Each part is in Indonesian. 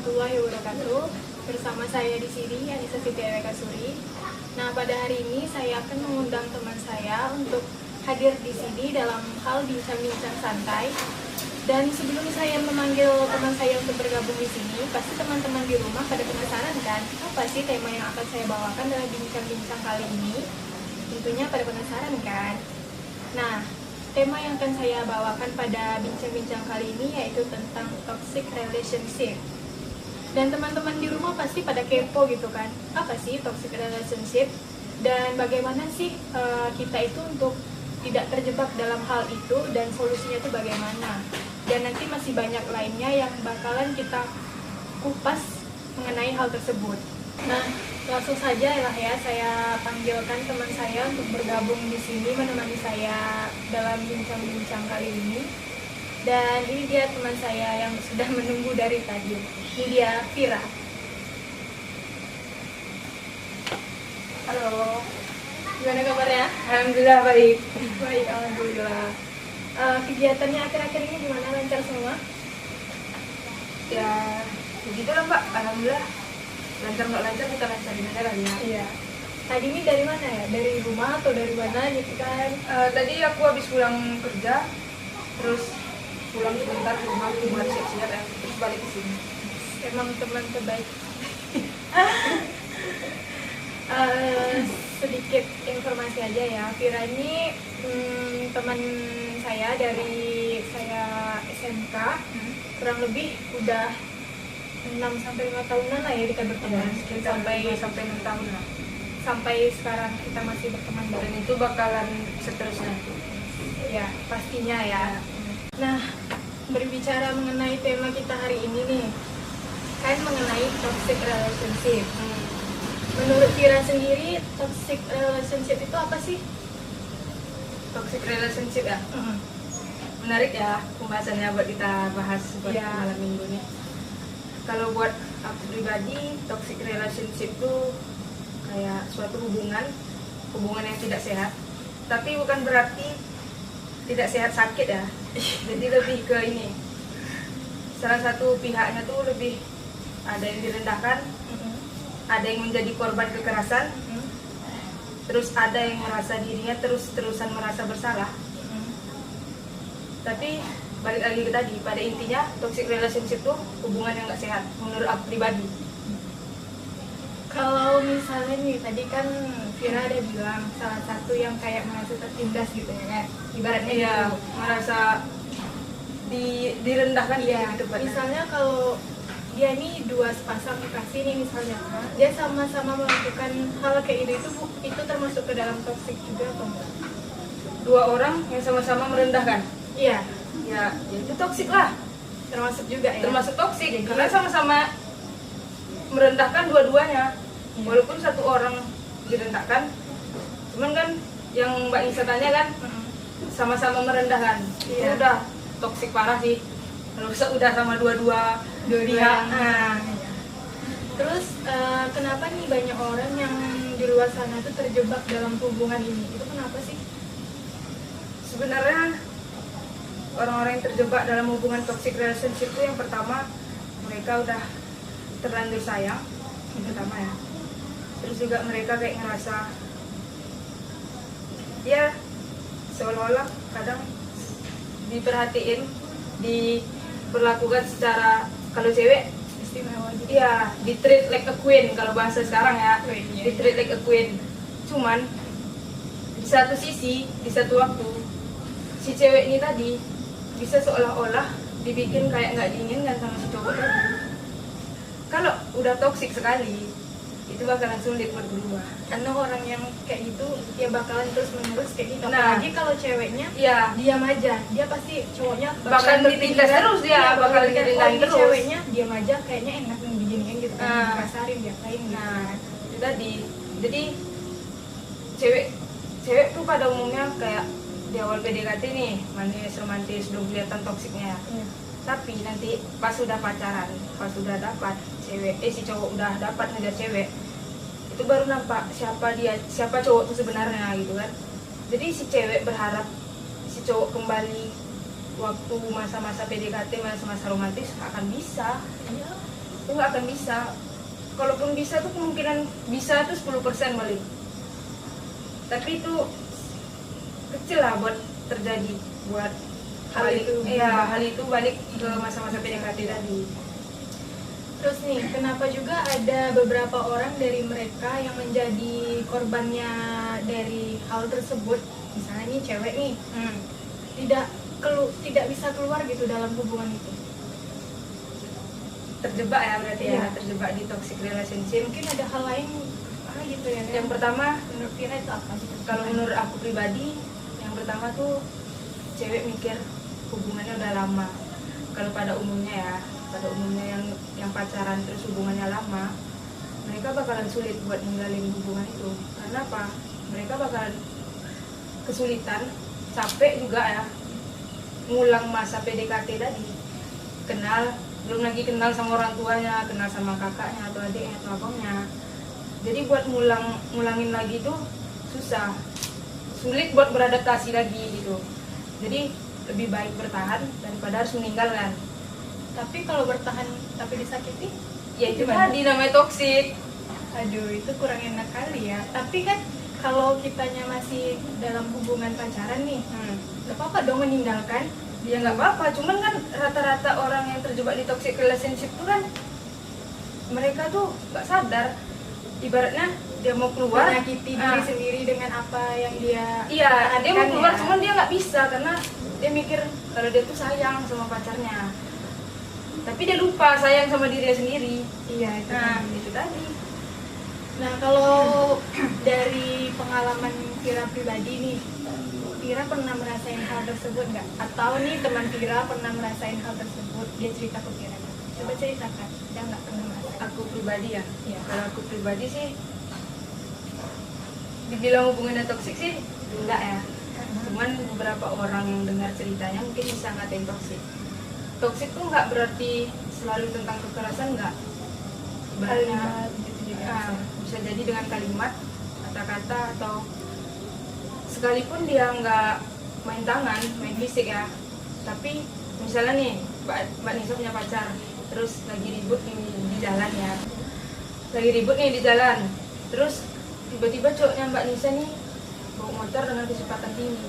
warahmatullahi wabarakatuh. Bersama saya di sini Anissa Siti Eweka Suri. Nah, pada hari ini saya akan mengundang teman saya untuk hadir di sini dalam hal bincang-bincang santai. Dan sebelum saya memanggil teman saya untuk bergabung di sini, pasti teman-teman di rumah pada penasaran kan, apa sih tema yang akan saya bawakan dalam bincang-bincang kali ini? Tentunya pada penasaran kan? Nah, tema yang akan saya bawakan pada bincang-bincang kali ini yaitu tentang toxic relationship. Dan teman-teman di rumah pasti pada kepo gitu kan, apa sih toxic relationship? Dan bagaimana sih kita itu untuk tidak terjebak dalam hal itu dan solusinya itu bagaimana? Dan nanti masih banyak lainnya yang bakalan kita kupas mengenai hal tersebut. Nah, langsung saja lah ya, saya panggilkan teman saya untuk bergabung di sini menemani saya dalam bincang-bincang kali ini. Dan ini dia teman saya yang sudah menunggu dari tadi. Ini dia Vira. Halo. Gimana kabarnya? Alhamdulillah baik. Baik, alhamdulillah. Kegiatannya akhir-akhir ini gimana? Lancar semua? Ya begitulah Mbak. Alhamdulillah. Lancar nggak lancar kita lancarin aja lah ya. Iya. Tadi ini dari mana ya? Dari rumah atau dari mana gitu kan? Tadi aku habis pulang kerja, terus pulang sebentar ke rumah buat siap-siap ya, terus balik ke sini. Emang teman terbaik. Sedikit informasi aja ya, Vira ini teman saya dari saya SMK, kurang lebih udah 6-5 tahunan lah ya kita berteman, Sampai 6 tahun lah. sampai sekarang kita masih berteman Dan bareng. itu bakalan seterusnya. Ya, pastinya ya. Nah, berbicara mengenai tema kita hari ini nih, kan mengenai toxic relationship. Menurut Vira sendiri, toxic relationship itu apa sih? Toxic relationship ya. Menarik ya pembahasannya buat kita bahas buat Ya. malam minggu nih. Kalau buat aku pribadi, toxic relationship itu kayak suatu hubungan yang tidak sehat. Tapi bukan berarti tidak sehat sakit ya. Jadi lebih ke ini. Salah satu pihaknya tuh lebih ada yang direndahkan, ada yang menjadi korban kekerasan, terus ada yang merasa dirinya terus-terusan merasa bersalah. Tapi balik lagi ke tadi, pada intinya toxic relationship tuh hubungan yang nggak sehat menurut aku pribadi. Kalau misalnya nih, tadi kan Vira ada bilang salah satu yang kayak merasa tertindas gitu ya kan? Ibaratnya Iya, gitu. merasa direndahkan Iya, gitu Pak. misalnya kalau dia nih dua sepasang kekasih nih misalnya, dia sama-sama melakukan hal kayak itu termasuk ke dalam toxic juga atau enggak? Dua orang yang sama-sama merendahkan, Iya, ya itu toxic lah, termasuk juga ya. termasuk toxic Jadi- karena sama-sama merendahkan dua-duanya. Iya. Walaupun satu orang direndahkan, cuman kan yang Mbak Nisa tanya kan sama-sama merendahkan, itu Iya. udah toksik parah sih. Kalau udah sama dua-dua pihak. Nah, iya. Terus kenapa nih banyak orang yang di luar sana tuh terjebak dalam hubungan ini? Itu kenapa sih? Sebenarnya orang-orang yang terjebak dalam hubungan toxic relationship itu yang pertama, mereka udah terlanjur sayang, yang pertama ya. Terus juga mereka kayak ngerasa ya seolah-olah kadang diperhatiin, diperlakukan secara, kalau cewek Istimewa gitu. iya di treat like a queen kalau bahasa sekarang ya. Queen, iya. Di treat like a queen. Cuman di satu sisi, di satu waktu si cewek ini tadi bisa seolah-olah dibikin kayak nggak diinginkan sama si cowok tadi. Kalau udah toksik sekali, itu bakalan sulit buat berubah. Karena orang yang kayak gitu ya bakalan terus menerus kayak gitu. Nah. Apalagi kalau ceweknya Iya, diam aja, dia pasti cowoknya Bakal ditindas terus dia, Iya, bakal ditindas. dirindahin Oh, ini terus. ceweknya diam aja, kayaknya enak nih diginiin gitu kan, Nah. dikasarin, diapain gitu. nah itu tadi. Jadi cewek tuh pada umumnya kayak di awal PDKT nih manis romantis, belum kelihatan toksiknya. Iya. Tapi nanti pas sudah pacaran, pas sudah dapat si cowok udah dapat ngejar cewek, itu baru nampak siapa cowok itu sebenarnya gitu kan. Jadi si cewek berharap si cowok kembali, 'waktu masa-masa PDKT, masa-masa romantis akan bisa. Iya. itu nggak akan bisa. Kalaupun bisa tuh kemungkinan bisa tuh 10% balik. Tapi itu kecil lah buat terjadi, buat hal itu balik ke masa-masa PDKT tadi. Terus nih, kenapa juga ada beberapa orang dari mereka yang menjadi korbannya dari hal tersebut? Misalnya nih cewek nih, tidak bisa keluar gitu dalam hubungan itu. Terjebak ya berarti Iya. ya, terjebak di toxic relationship. Mungkin ada hal lain gitu ya. Yang pertama, menurut Vira itu apa sih? kalau menurut aku pribadi, yang pertama tuh cewek mikir hubungannya udah lama. Kalau pada umumnya yang pacaran terus hubungannya lama, mereka bakalan sulit buat ninggalin hubungan itu. Karena apa? Mereka bakalan kesulitan, capek juga ya, ngulang masa PDKT tadi. Belum lagi kenal sama orang tuanya, kenal sama kakaknya atau adiknya atau abangnya. Jadi buat ngulangin lagi tuh susah, sulit buat beradaptasi lagi gitu. Jadi lebih baik bertahan daripada harus meninggalkan. Tapi kalau bertahan tapi disakiti, Ya itu gimana? tadi namanya toksik. Aduh, itu kurang enak kali ya. Tapi kan kalau kitanya masih dalam hubungan pacaran nih, gak apa-apa dong meninggalkan. Ya nggak apa-apa, cuman kan rata-rata orang yang terjebak di toxic relationship tuh kan mereka tuh nggak sadar. Ibaratnya dia mau keluar, Menyakiti diri sendiri dengan apa yang dia iya, dia mau pertahankan keluar ya. cuman dia nggak bisa karena dia mikir kalau dia tuh sayang sama pacarnya. Tapi dia lupa sayang sama dirinya sendiri. Iya, itu Nah, tadi. itu tadi. Nah, kalau dari pengalaman Vira pribadi nih, Vira pernah merasain hal tersebut nggak? Atau nih teman Vira pernah merasain hal tersebut, dia cerita ke Vira? Coba ceritakan, dia nggak pernah merasain. Aku pribadi ya. Iya. Kalau aku pribadi sih dibilang hubungannya toksik sih enggak ya. Cuman beberapa orang yang dengar ceritanya mungkin bisa ngatain toksik. Toksik tuh nggak berarti selalu tentang kekerasan, nggak. Ibaratnya Kalimat gitu juga. bisa jadi dengan kalimat, kata-kata, atau sekalipun dia nggak main tangan, main fisik ya. Tapi misalnya nih Mbak Nisa punya pacar, terus lagi ribut di jalan ya. Lagi ribut nih di jalan. Terus tiba-tiba cowoknya Mbak Nisa nih bawa motor dengan kecepatan tinggi.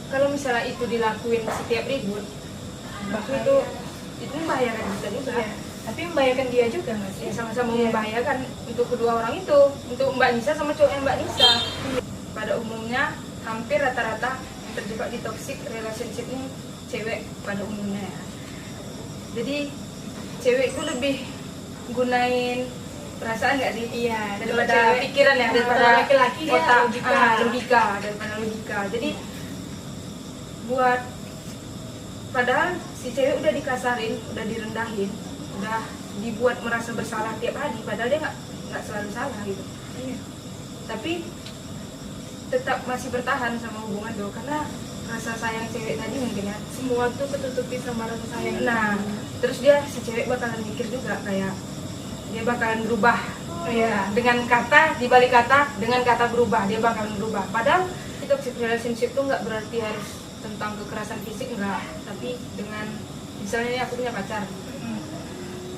Kalau misalnya itu dilakuin setiap ribut, itu membahayakan kita juga. Iya. Tapi membahayakan dia juga nggak sih? Ya sama-sama Iya. membahayakan untuk kedua orang itu, untuk Mbak Nisa sama cowoknya Mbak Nisa. Pada umumnya hampir rata-rata yang terjebak di toxic relationship ini cewek pada umumnya ya. Jadi cewek itu lebih gunain perasaan nggak sih? Iya, Daripada cewek. pikiran ya, daripada laki-laki dia otak, logika. daripada logika. Jadi buat padahal si cewek udah dikasarin, udah direndahin, udah dibuat merasa bersalah tiap hari, padahal dia nggak selalu salah gitu. Iya. Tapi tetap masih bertahan sama hubungan tuh karena rasa sayang cewek tadi mungkin ya. Semua tuh ketutupi sama rasa sayang. Nah, terus si cewek bakalan mikir juga kayak dia bakalan berubah. Oh iya. Dengan kata, di balik kata, dengan kata berubah, dia bakalan berubah. Padahal toxic relationship tuh nggak berarti harus tentang kekerasan fisik, enggak. Tapi dengan misalnya nih aku punya pacar,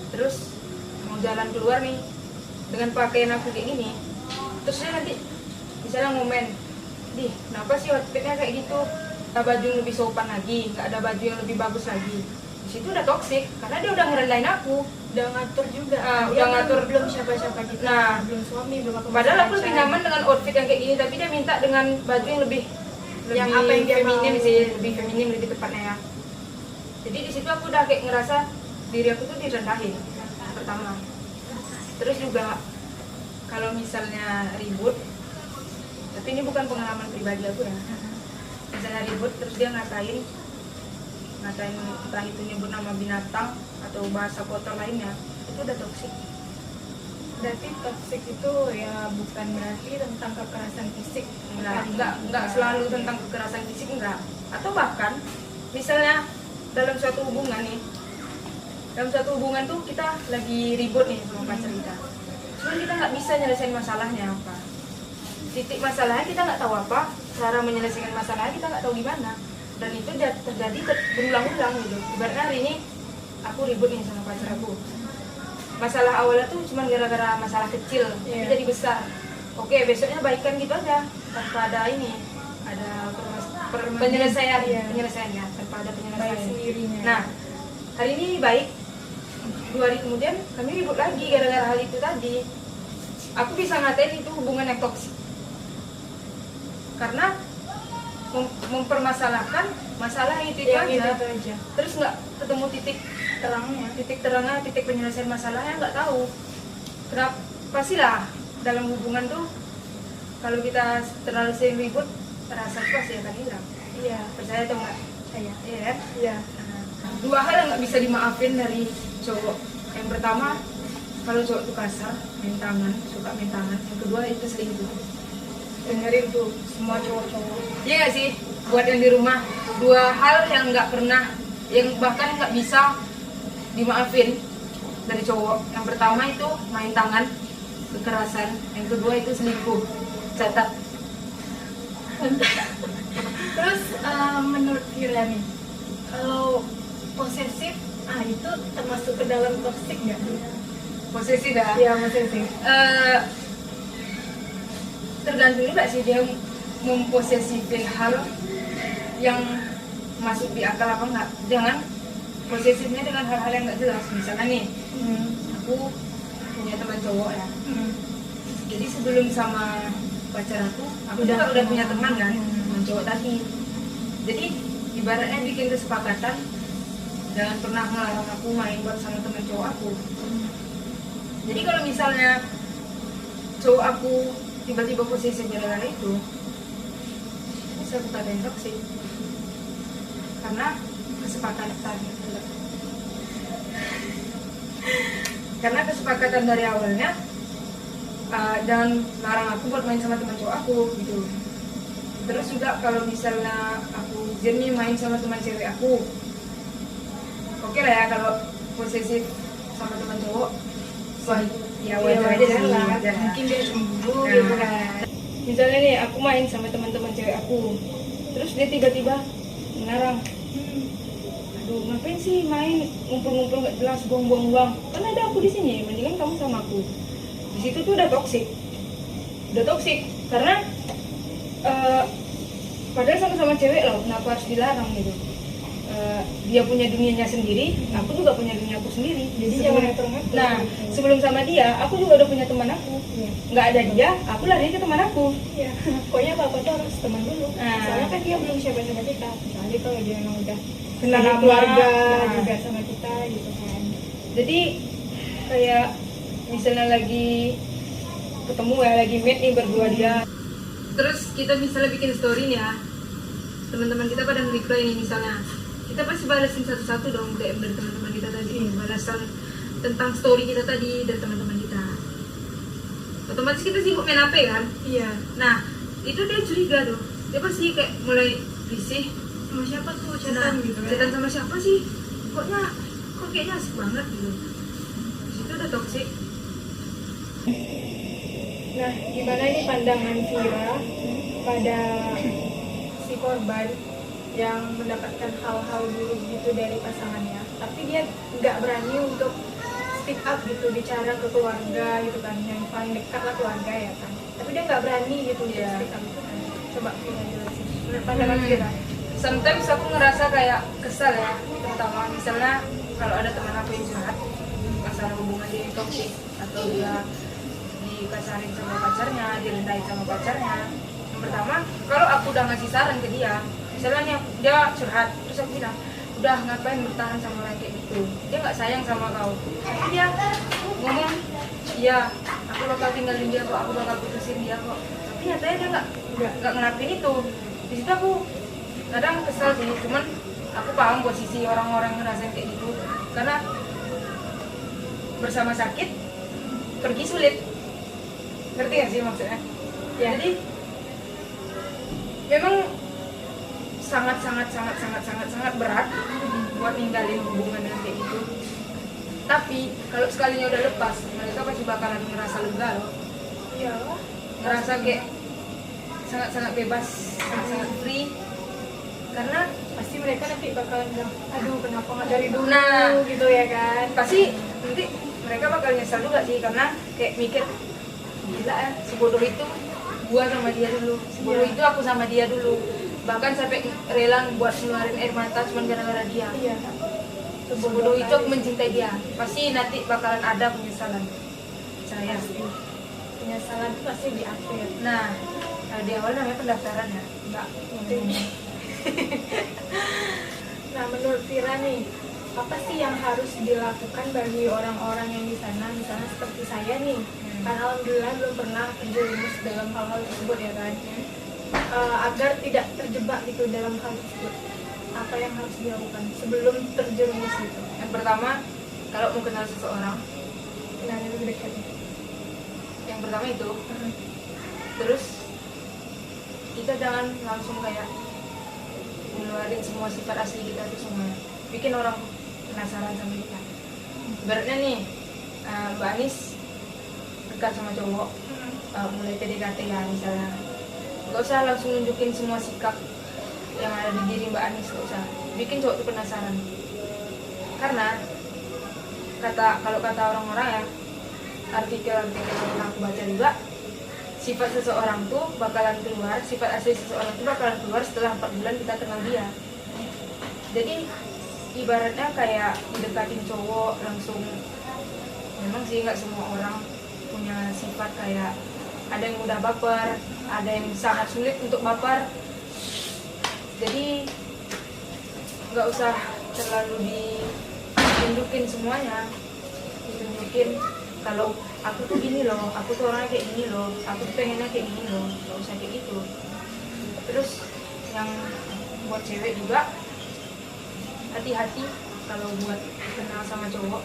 terus mau jalan keluar nih dengan pakaian aku kayak gini, terus dia nanti misalnya ngomen, "Dih, kenapa sih outfitnya kayak gitu? Ada baju yang lebih sopan lagi, nggak ada baju yang lebih bagus lagi." Di situ udah toksik karena dia udah ngerendahin aku. Udah ngatur juga. Udah Dia ngatur. belum siapa-siapa gitu. Nah, belum suami, belum apa. Padahal aku lebih nyaman dengan outfit yang kayak gini, tapi dia minta dengan baju yang lebih Yang apa yang dia feminim mau. sih, lebih feminim lebih tepatnya ya. Jadi di situ aku udah kayak ngerasa diri aku tuh direndahin pertama. Terus juga kalau misalnya ribut, tapi ini bukan pengalaman pribadi aku ya. Misalnya ribut terus dia ngatain entah itu nyebut nama binatang atau bahasa kotor lainnya, itu udah toksik. Berarti toxic itu ya bukan berarti tentang kekerasan fisik. Enggak selalu tentang kekerasan fisik, enggak. Atau bahkan misalnya dalam suatu hubungan tuh kita lagi ribut nih sama pacar kita, cuman kita nggak bisa nyelesain masalahnya apa, titik masalahnya kita nggak tahu apa, cara menyelesaikan masalahnya kita nggak tahu gimana, dan itu terjadi berulang-ulang gitu. Ibaratnya hari ini aku ribut nih sama pacar aku, masalah awalnya tuh cuma gara-gara masalah kecil, tapi jadi besar. Oke, besoknya baikan gitu aja, tanpa ada ini, ada penyelesaian, penyelesaiannya, tanpa ada penyelesaian sendirinya. Nah, hari ini baik, 2 hari kemudian kami ribut lagi gara-gara hal itu tadi. Aku bisa ngatain itu hubungan yang toksik, karena mempermasalahkan masalah yang itu aja. Terus nggak ketemu titik terangnya, titik penyelesaian masalahnya nggak tahu. Kenapa? Pastilah dalam hubungan tuh kalau kita terlalu sering ribut, rasa pasti akan hilang. Iya. Percaya atau enggak? Iya. Iya kan? Iya. Dua hal yang nggak bisa dimaafin dari cowok. Yang pertama, kalau cowok tuh kasar, main tangan, suka main tangan. Yang kedua itu selingkuh. Dengerin tuh semua cowok-cowok. Iya nggak sih? Buat yang di rumah, 2 hal yang nggak pernah, yang bahkan nggak bisa dimaafin dari cowok. Yang pertama itu main tangan, kekerasan. Yang kedua itu selingkuh. Catat. Terus menurut Vira nih, kalau posesif, itu termasuk ke dalam toksik nggak? Posesif ya? Iya, posesif. Tergantung juga sih dia memposesifin hal yang masuk di akal apa enggak. Jangan posesifnya dengan hal-hal yang nggak jelas. Misalnya nih, aku punya teman cowok ya. Jadi sebelum sama pacar aku udah punya teman kan, teman cowok tadi. Jadi ibaratnya bikin kesepakatan jangan pernah ngelarang aku main buat sama teman cowok aku. Jadi kalau misalnya cowok aku tiba-tiba posesif dengan itu, bisa aku katain toksik karena kesepakatan dari awalnya jangan larang aku buat main sama teman cowok aku gitu. Terus juga kalau misalnya aku jernih main sama teman cewek aku, oke lah ya kalau posesif sama teman cowok, wah ya wajar aja sih, wajar. Mungkin dia cemburu gitu kan. Misalnya nih aku main sama teman-teman cewek aku, terus dia tiba-tiba melarang, aduh ngapain sih main ngumpul-ngumpul nggak jelas, buang-buang uang, kan ada aku di sini, mendingan kamu sama aku. Di situ tuh udah toksik karena padahal sama-sama cewek loh, kenapa harus dilarang gitu? Dia punya dunianya sendiri, aku juga punya duniaku sendiri. Jadi jangan ngatur-ngatur. Nah, sebelum sama dia, aku juga udah punya teman aku. Nggak ada dia, aku lari ke teman aku. Iya. Pokoknya apa tuh harus teman dulu. Soalnya kan dia belum siapa-siapa kita. Kecuali kalau dia emang udah kenal keluarga juga sama kita gitu kan. Jadi kayak misalnya lagi ketemu ya, lagi meet nih berdua dia. Terus kita misalnya bikin story nih ya, teman-teman kita pada nge-reply nih misalnya, kita pasti balasin satu-satu dong DM dari teman-teman kita tadi, balasan tentang story kita tadi dari teman-teman kita. Otomatis kita sibuk main HP kan? Iya. Nah, itu dia curiga tuh. Dia pasti kayak mulai risih. Sama siapa tuh chatan gitu kan? Chatan sama siapa sih? Kok kayaknya asik banget gitu. Di situ udah toxic. Nah, gimana ini pandangan Vira pada si korban yang mendapatkan hal-hal buruk gitu dari pasangannya, tapi dia nggak berani untuk speak up gitu, bicara ke keluarga gitu kan, yang paling dekat lah keluarga ya kan, tapi dia nggak berani gitu untuk speak up gitu kan. Coba Vira jelasin menurut pandangan Vira. Sometimes aku ngerasa kayak kesal ya, terutama misalnya kalau ada teman aku yang curhat masalah hubungan dia toksik atau dia dikasarin sama pacarnya, direndahin sama pacarnya. Yang pertama, kalau aku udah ngasih saran ke dia, misalnya nih dia curhat, terus aku bilang, udah ngapain bertahan sama orang kayak gitu, dia nggak sayang sama kau, tapi dia ngomong, iya aku bakal tinggalin dia kok, aku bakal putusin dia kok, tapi nyatanya dia nggak ngelakuin itu. Di situ aku kadang kesel sih, cuman aku paham posisi orang-orang ngerasain kayak gitu, karena bersama sakit, pergi sulit. Ngerti gak sih maksudnya? Ya. Jadi memang sangat berat buat ninggalin hubungan yang kayak gitu. Tapi kalau sekalinya udah lepas, mereka pasti bakalan ngerasa lega loh. Iya. Ngerasa kayak sangat bebas, sangat free. Karena pasti mereka nanti bakalan bilang, aduh kenapa nggak dari dulu nah, gitu ya kan? pasti nanti mereka bakal nyesal juga sih, karena kayak mikir gila ya, sebodoh itu gua sama dia dulu, sebodoh itu aku sama dia dulu, bahkan sampai rela buat ngeluarin air mata cuma gara-gara dia. Iya. Sebodoh itu aku mencintai dia, pasti nanti bakalan ada penyesalan saya. Penyesalan itu pasti di akhir. Nah, di awal namanya pendaftaran ya, enggak. Nah, menurut Vira nih, apa sih yang harus dilakukan bagi orang-orang yang di sana, misalnya seperti saya nih, kan alhamdulillah belum pernah terjerumus dalam hal-hal tersebut ya kan, agar tidak terjebak gitu dalam hal tersebut. Apa yang harus dilakukan sebelum terjerumus gitu? Yang pertama, kalau mau kenal seseorang, Kenalnya lebih dekat. yang pertama itu, terus kita jangan langsung kayak ngeluarin semua sifat asli kita itu semuanya, bikin orang penasaran sama kita. Ibaratnya nih, Mbak Anis dekat sama cowok, mulai PDKT ya misalnya, nggak usah langsung nunjukin semua sikap yang ada di diri Mbak Anis, nggak usah, bikin cowok itu penasaran. Karena kalau kata orang-orang ya, artikel-artikel yang aku baca juga, sifat seseorang tuh bakalan keluar, sifat asli seseorang tuh bakalan keluar setelah 4 bulan kita kenal dia. Jadi ibaratnya kayak mendekatin cowok langsung, memang sih nggak semua orang punya sifat kayak, ada yang mudah baper, ada yang sangat sulit untuk baper. Jadi nggak usah terlalu ditunjukin semuanya, ditunjukin kalau aku tuh gini loh, aku tuh orangnya kayak gini loh, aku tuh pengennya kayak gini loh, nggak usah kayak gitu. Terus yang buat cewek juga, hati-hati kalau buat kenal sama cowok,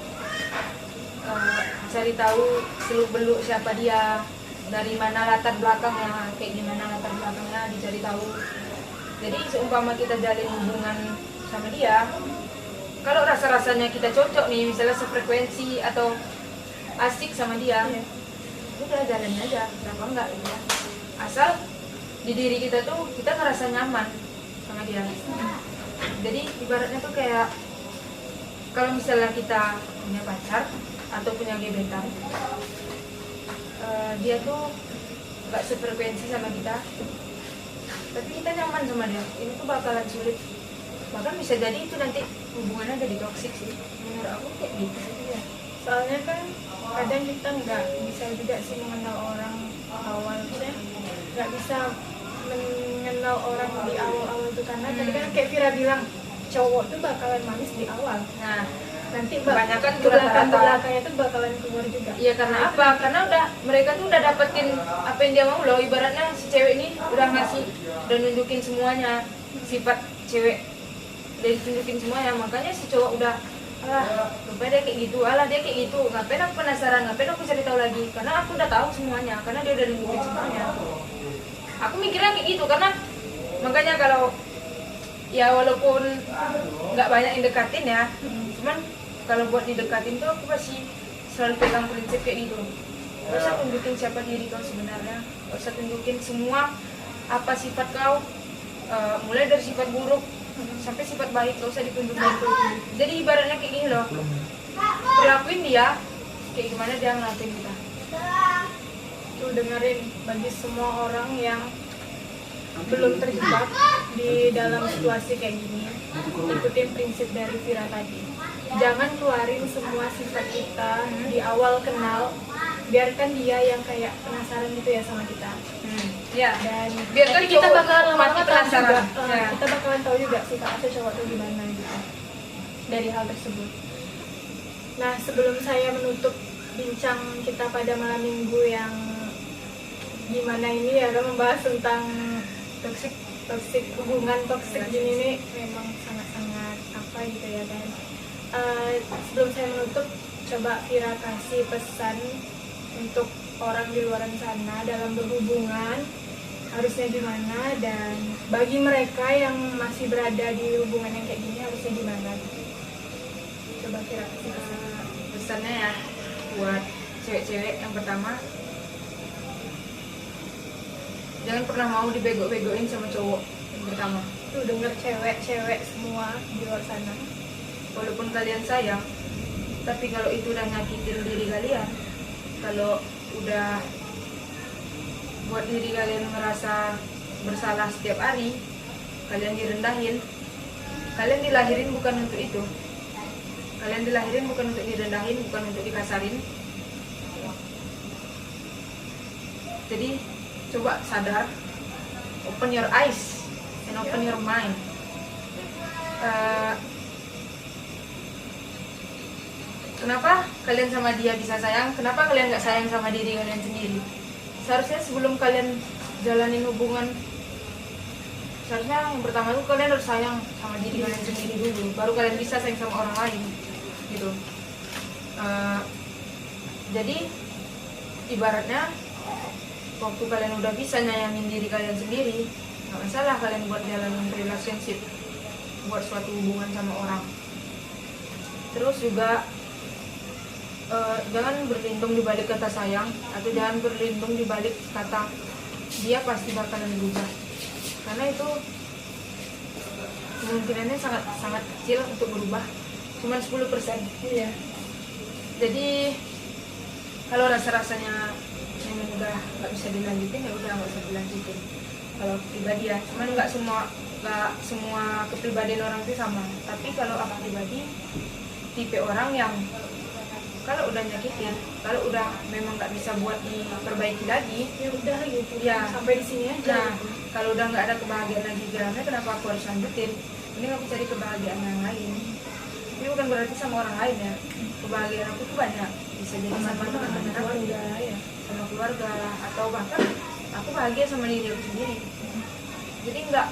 cari tahu seluk-beluk siapa dia, dari mana latar belakangnya, kayak gimana latar belakangnya, dicari tahu. Jadi seumpama kita jalin hubungan sama dia, kalau rasa-rasanya kita cocok nih, misalnya sefrekuensi atau asik sama dia, udah jalanin aja, kenapa enggak gitu ya. Asal di diri kita tuh kita ngerasa nyaman sama dia. Jadi ibaratnya tuh kayak, kalau misalnya kita punya pacar atau punya gebetan, dia tuh nggak sefrekuensi sama kita, tapi kita nyaman sama dia, ini tuh bakalan sulit, bahkan bisa jadi itu nanti hubungannya jadi toksik sih, menurut aku kayak gitu sih ya. Soalnya kan kadang kita nggak bisa juga sih mengenal orang awal, maksudnya nggak bisa mengenal orang di awal-awal itu, karena tadi kan kayak Vira bilang, cowok tuh bakalan manis di awal, Nah, nanti kebanyakan ke rata-rata. belakangnya tuh bakalan keluar juga. Iya, karena apa? Karena mereka tuh udah dapetin apa yang dia mau loh. Ibaratnya si cewek ini udah ngasih, udah nunjukin semuanya sifat cewek, udah ditunjukin semuanya. Makanya si cowok udah, alah, rupanya dia kayak gitu, alah dia kayak gitu. Ngapain aku penasaran? Ngapain aku cari tahu lagi? Karena aku udah tahu semuanya. Karena dia udah nunjukin semuanya. Aku mikirnya kayak gitu, karena makanya kalau ya walaupun nggak banyak yang dekatin ya, cuman kalau buat didekatin tuh aku masih selalu pegang prinsip kayak gitu. Gak usah tunjukin siapa diri kau sebenarnya, gak usah tunjukin semua apa sifat kau, mulai dari sifat buruk sampai sifat baik, gak usah ditunjukin. Jadi ibaratnya kayak gini loh, perlakuin dia kayak gimana dia ngelakuin kita. Tuh dengerin, bagi semua orang yang belum terjebak di dalam situasi kayak gini, ikutin prinsip dari Vira tadi. Jangan keluarin semua sifat kita di awal kenal, biarkan dia yang kayak penasaran gitu ya sama kita. Ya, Dan biarkan nanti kita cowok bakalan lama-lama mati tahu penasaran. juga, Ya. kita bakalan tahu juga sikap asli cowok tuh gimana gitu dari hal tersebut. Nah, sebelum saya menutup bincang kita pada malam minggu yang gimana ini ya, kan membahas tentang toksik hubungan toksik gini nih, memang sangat-sangat apa gitu ya kan. Sebelum saya menutup, coba Vira kasih pesan untuk orang di luar sana dalam berhubungan harusnya gimana, dan bagi mereka yang masih berada di hubungan yang kayak gini harusnya gimana. Coba Vira kasih pesan. Pesannya ya buat cewek-cewek, yang pertama, jangan pernah mau dibego-begoin sama cowok. Yang pertama, Tuh denger cewek-cewek semua di luar sana, walaupun kalian sayang, Tapi kalau itu udah nyakitin diri kalian, kalau udah buat diri kalian merasa bersalah setiap hari, kalian direndahin, kalian dilahirin bukan untuk itu. Kalian dilahirin bukan untuk direndahin, bukan untuk dikasarin. Jadi coba sadar, open your eyes and open your mind. Kenapa kalian sama dia bisa sayang? Kenapa kalian nggak sayang sama diri kalian sendiri? Seharusnya sebelum kalian jalanin hubungan, seharusnya yang pertama tuh kalian harus sayang sama diri kalian sendiri dulu, baru kalian bisa sayang sama orang lain, gitu. Jadi ibaratnya waktu kalian udah bisa nyayangin diri kalian sendiri, nggak masalah kalian buat jalanin relationship, buat suatu hubungan sama orang. Terus juga jangan berlindung di balik kata sayang, atau jangan berlindung di balik kata dia pasti bakalan berubah, karena itu kemungkinannya sangat kecil untuk berubah, cuma 10%. Iya. Jadi kalau rasa-rasanya yang udah nggak bisa dilanjutin, ya udah nggak usah dilanjutin. Kalau pribadi ya, cuman nggak semua kepribadian orang itu sama. Tapi kalau aku pribadi, tipe orang yang kalau udah nyakitin, kalau udah memang nggak bisa buat diperbaiki lagi, Ya udah gitu. Ya. Sampai di sini aja. nah kalau udah nggak ada kebahagiaan lagi jalannya, kenapa aku harus lanjutin? Ini aku cari kebahagiaan yang lain. Ini bukan berarti sama orang lain ya. Kebahagiaan aku tuh banyak, bisa jadi sama teman-teman aku, keluarga ya. sama keluarga, atau bahkan aku bahagia sama diri aku sendiri. Jadi nggak,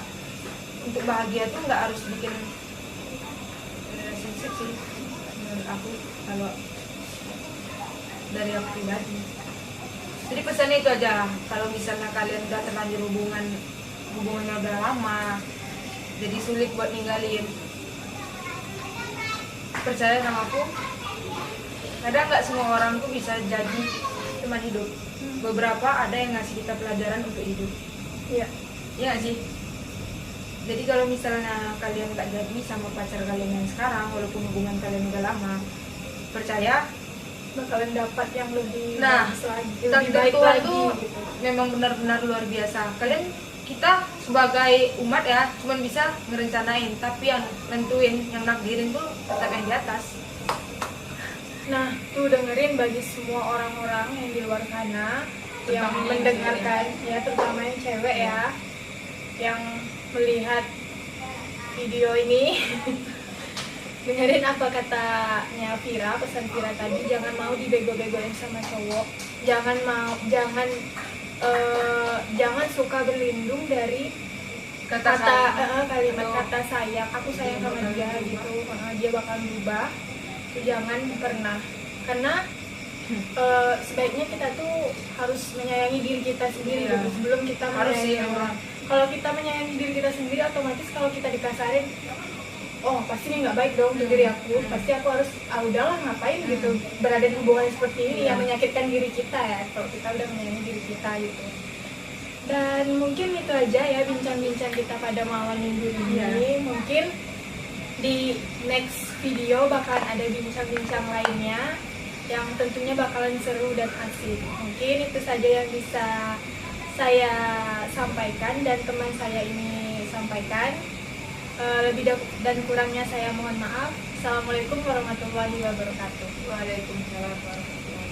untuk bahagia tuh nggak harus bikin relationship sih menurut aku, kalau dari aku pribadi. Jadi pesannya itu aja, kalau misalnya kalian udah terlanjur hubungannya udah lama, jadi sulit buat ninggalin, percaya sama aku, kadang nggak semua orang tuh bisa jadi teman hidup. Beberapa ada yang ngasih kita pelajaran untuk hidup. Iya. Iya nggak sih? Jadi kalau misalnya kalian nggak jadi sama pacar kalian yang sekarang, walaupun hubungan kalian udah lama, percaya Bakalan dapat yang lebih Nah, bagus lagi, lebih takdir baik Tuhan lagi tuh gitu. memang benar-benar luar biasa. Kita sebagai umat ya cuman bisa ngerencanain, tapi yang nentuin, yang nakdirin tuh tetap yang di atas. Nah, tuh dengerin bagi semua orang-orang yang di luar sana yang Terutama yang mendengarkan ya, terutama yang cewek ya, yang melihat video ini. Dengerin apa katanya Vira, pesan Vira tadi, jangan mau dibego-begoin sama cowok, jangan suka berlindung dari kalimat kata sayang, aku sayang sama dia gitu, dia bakal berubah. Itu jangan pernah, karena sebaiknya kita tuh harus menyayangi diri kita sendiri gitu, sebelum kita menyayangi orang. Kalau kita menyayangi diri kita sendiri, otomatis kalau kita dikasarin, oh pasti ini nggak baik dong di diri aku, pasti aku harus udahlah ngapain gitu berada di hubungan seperti ini yang menyakitkan diri kita ya, kalau kita udah menyayangi diri kita gitu. Dan mungkin itu aja ya bincang-bincang kita pada malam minggu ini. Mungkin di next video bakalan ada bincang-bincang lainnya yang tentunya bakalan seru dan asik. Mungkin itu saja yang bisa saya sampaikan dan teman saya ini sampaikan. Lebih dan kurangnya saya mohon maaf. Assalamualaikum warahmatullahi wabarakatuh. Waalaikumsalam warahmatullahi wabarakatuh.